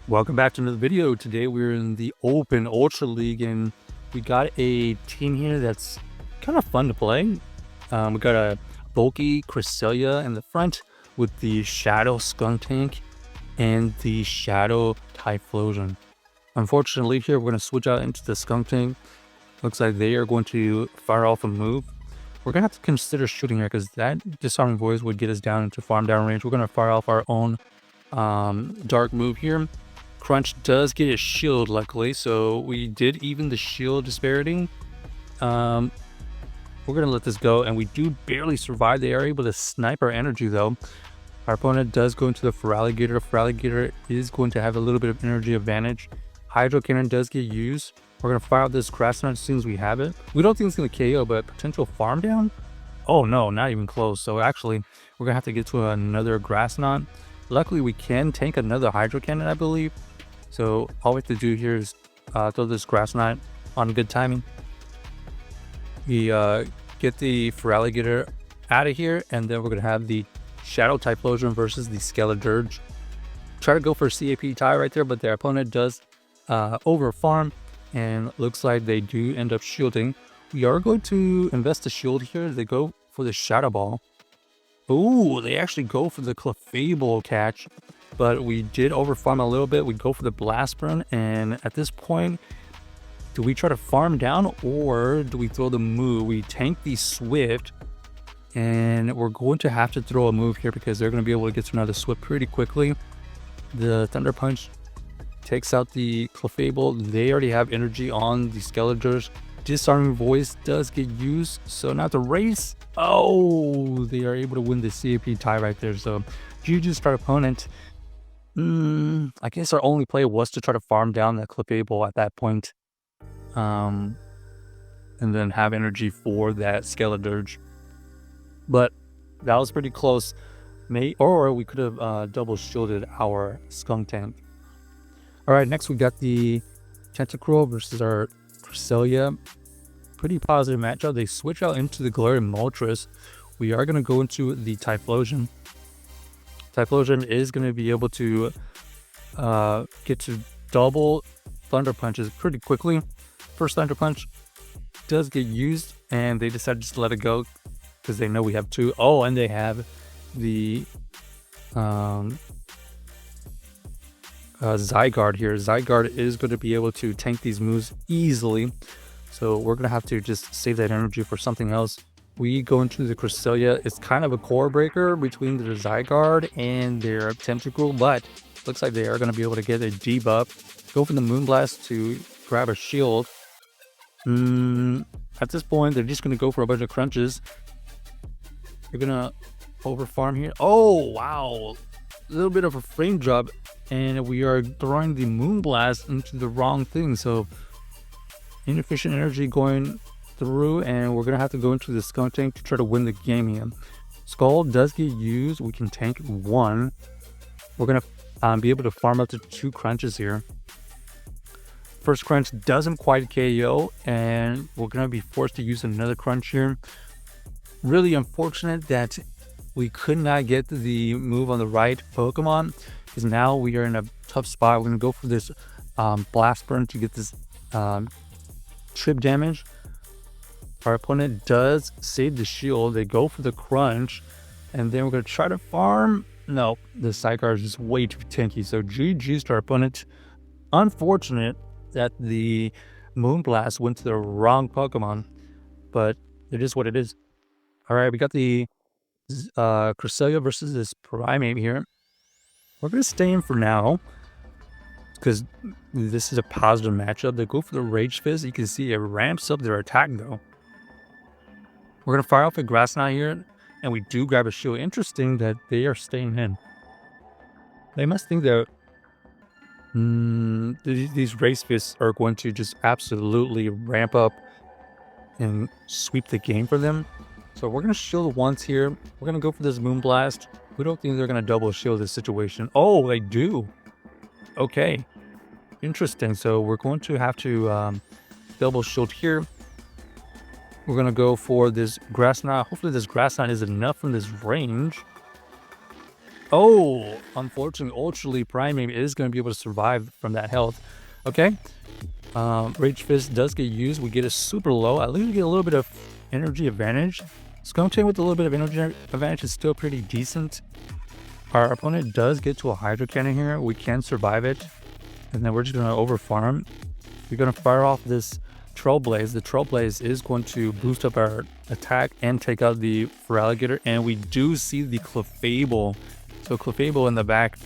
Welcome back to another video. Today we're in the Open Ultra League and we got a team here that's kind of fun to play. We got a bulky Cresselia in the front with the Shadow Skuntank and the Shadow Typhlosion. Unfortunately here we're going to switch out into the Skuntank. Looks like they are going to fire off a move. We're going to have to consider shooting here because that Disarming Voice would get us down into farm down range. We're going to fire off our own dark move here. Crunch does get a shield, luckily, so we did even the shield disparity. We're gonna let this go, and we do barely survive the area, but to snipe our energy though. Our opponent does go into the Feraligatr. Feraligatr is going to have a little bit of energy advantage. Hydro Cannon does get used. We're gonna fire out this Cresselia as soon as we have it. We don't think it's gonna KO, but potential farm down? Oh no, not even close. So actually, we're gonna have to get to another Grass Knot. Luckily, we can tank another Hydro Cannon, I believe. So all we have to do here is throw this Grass Knot on good timing. We get the Feraligatr out of here, and then we're going to have the Shadow Typhlosion versus the Zygarde. Try to go for a CAP tie right there, but their opponent does over farm, and looks like they do end up shielding. We are going to invest the shield here. They go for the Shadow Ball. Ooh, they actually go for the Clefable catch. But we did overfarm a little bit. We go for the Blast Burn, and at this point, do we try to farm down or do we throw the move? We tank the Swift, and we're going to have to throw a move here because they're going to be able to get to another Swift pretty quickly. The Thunder Punch takes out the Clefable. They already have energy on the Skeletors. Disarming Voice does get used, so now the race. Oh, they are able to win the CAP tie right there. So GG's our opponent. I guess our only play was to try to farm down that Clefable at that point, and then have energy for that Skeletors. But that was pretty close. Or we could have double shielded our Skuntank. All right, next we got the Tentacruel versus our Cresselia. Pretty positive matchup. They switch out into the Gastrodon and Moltres. We are going to go into the Typhlosion. Typhlosion is going to be able to get to double Thunder Punches pretty quickly. First Thunder Punch does get used, and they decided just to let it go because they know we have two. Oh, and they have the Zygarde here. Zygarde is going to be able to tank these moves easily, so we're going to have to just save that energy for something else. We go into the Cresselia. It's kind of a core breaker between the Zygarde and their Tentacruel, but looks like they are going to be able to get a debuff. Go for the Moonblast to grab a shield. At this point, they're just going to go for a bunch of crunches. They're going to overfarm here. Oh, wow. A little bit of a frame drop, and we are throwing the Moonblast into the wrong thing. So, inefficient energy going through, and we're gonna have to go into the Skuntank to try to win the game here. Skull does get used. We can tank one. We're gonna be able to farm up to 2 crunches here. First crunch doesn't quite KO, and we're gonna be forced to use another crunch here. Really unfortunate that we could not get the move on the right Pokemon, because now we are in a tough spot. We're gonna go for this Blast Burn to get this trip damage. Our opponent does save the shield. They go for the crunch, and then we're going to try to farm. No, the Zygarde is just way too tanky. So GG's to our opponent. Unfortunate that the Moonblast went to the wrong Pokemon, but it is what it is. All right, we got the Cresselia versus this Primape here. We're going to stay in for now because this is a positive matchup. They go for the Rage Fist. You can see it ramps up their attack though. We're going to fire off a Grass Knot here, and we do grab a shield. Interesting that they are staying in. They must think that these Rage Fists are going to just absolutely ramp up and sweep the game for them. So we're going to shield once here. We're going to go for this Moonblast. We don't think they're going to double shield this situation. Oh, they do. Okay. Interesting. So we're going to have to double shield here. We're going to go for this Grass Knot. Hopefully this Grass Knot is enough from this range. Oh, unfortunately, Ultra League Primeape is going to be able to survive from that health. Okay. Rage Fist does get used. We get a super low. At least we get a little bit of energy advantage. Skuntank with a little bit of energy advantage is still pretty decent. Our opponent does get to a Hydro Cannon here. We can survive it. And then we're just going to over farm. We're going to fire off this Trailblaze. The Trailblaze is going to boost up our attack and take out the Feraligatr. And we do see the Clefable. So Clefable in the back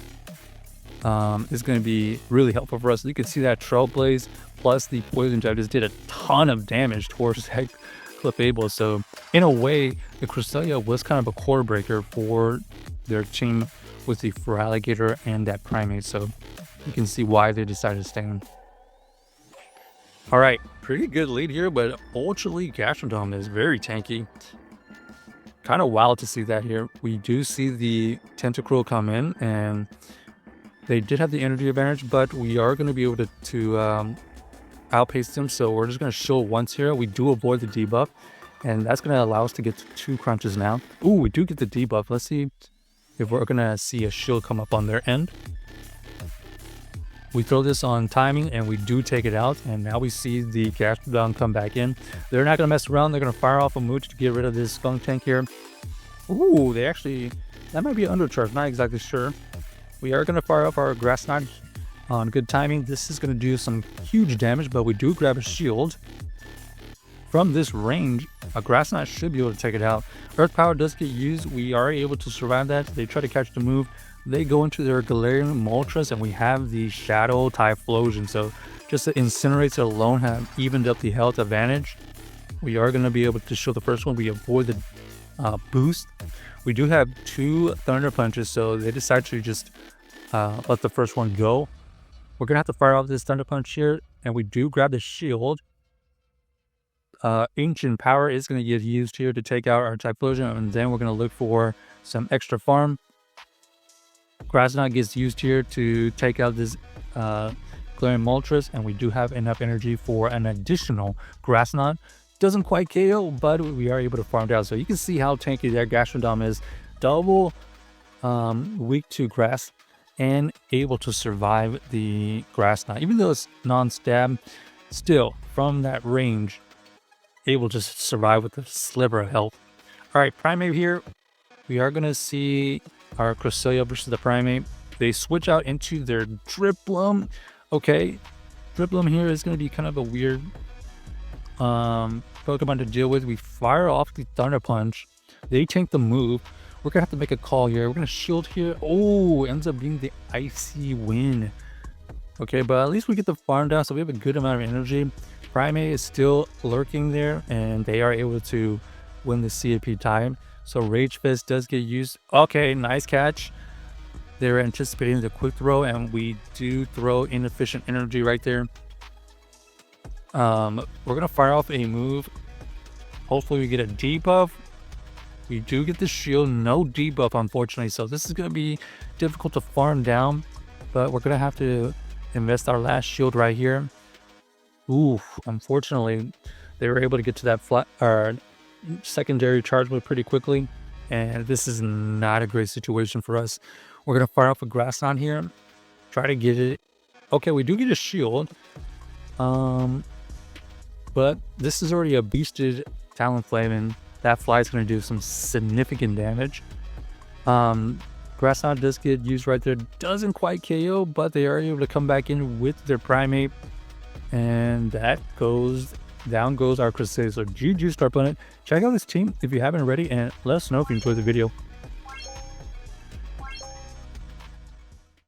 is going to be really helpful for us. You can see that Trailblaze plus the Poison Jab just did a ton of damage towards that Clefable. So in a way, the Cresselia was kind of a core breaker for their team with the Feraligatr and that Primeape. So you can see why they decided to stand. All right, pretty good lead here, but Ultra League Gastrodon is very tanky. Kind of wild to see that here. We do see the Tentacruel come in, and they did have the energy advantage, but we are going to be able to outpace them. So we're just going to shield once here. We do avoid the debuff, and that's going to allow us to get to 2 crunches now. Ooh, we do get the debuff. Let's see if we're going to see a shield come up on their end. We throw this on timing, and we do take it out, and now we see the Gastrodon come back in. They're not going to mess around. They're going to fire off a Mooch to get rid of this Skuntank here. Ooh, they actually... that might be an undercharge. Not exactly sure. We are going to fire off our Grass Knot on good timing. This is going to do some huge damage, but we do grab a shield. From this range, a Grass Knot should be able to take it out. Earth Power does get used. We are able to survive that. They try to catch the move. They go into their Galarian Moltres, and we have the Shadow Typhlosion. So just the Incinerates alone have evened up the health advantage. We are going to be able to show the first one. We avoid the boost. We do have 2 Thunder Punches, so they decide to just let the first one go. We're going to have to fire off this Thunder Punch here, and we do grab the shield. Ancient Power is going to get used here to take out our Typhlosion, and then we're going to look for some extra farm. Grass Knot gets used here to take out this Galarian Moltres, and we do have enough energy for an additional Grass Knot. Doesn't quite KO, but we are able to farm down. So you can see how tanky their Gastrodon is. Double weak to grass and able to survive the Grass Knot. Even though it's non-stab, still from that range, able to survive with a sliver of health. All right, Primeape here. We are going to see our Cresselia versus the Primeape. They switch out into their Dripplum. Okay, Dripplum here is going to be kind of a weird Pokemon to deal with. We fire off the Thunder Punch. They tank the move. We're going to have to make a call here. We're going to shield here. Oh, ends up being the Icy Wind. Okay, but at least we get the farm down, so we have a good amount of energy. Primeape is still lurking there, and they are able to win the CAP time. So Rage Fist does get used. Okay, nice catch. They're anticipating the quick throw, and we do throw inefficient energy right there. We're going to fire off a move. Hopefully we get a debuff. We do get the shield. No debuff, unfortunately. So this is going to be difficult to farm down, but we're going to have to invest our last shield right here. Ooh, unfortunately, they were able to get to that secondary charge move pretty quickly, and this is not a great situation for us. We're going to fire off a Grass Knot here. Try to get it. Okay, we do get a shield. But this is already a boosted Talonflame, and that fly is going to do some significant damage. Grass Knot does get used right there. Doesn't quite KO, but they are able to come back in with their Primeape. And that goes, down goes our Cresselia. So GG, Star Planet. Check out this team if you haven't already, and let us know if you enjoyed the video.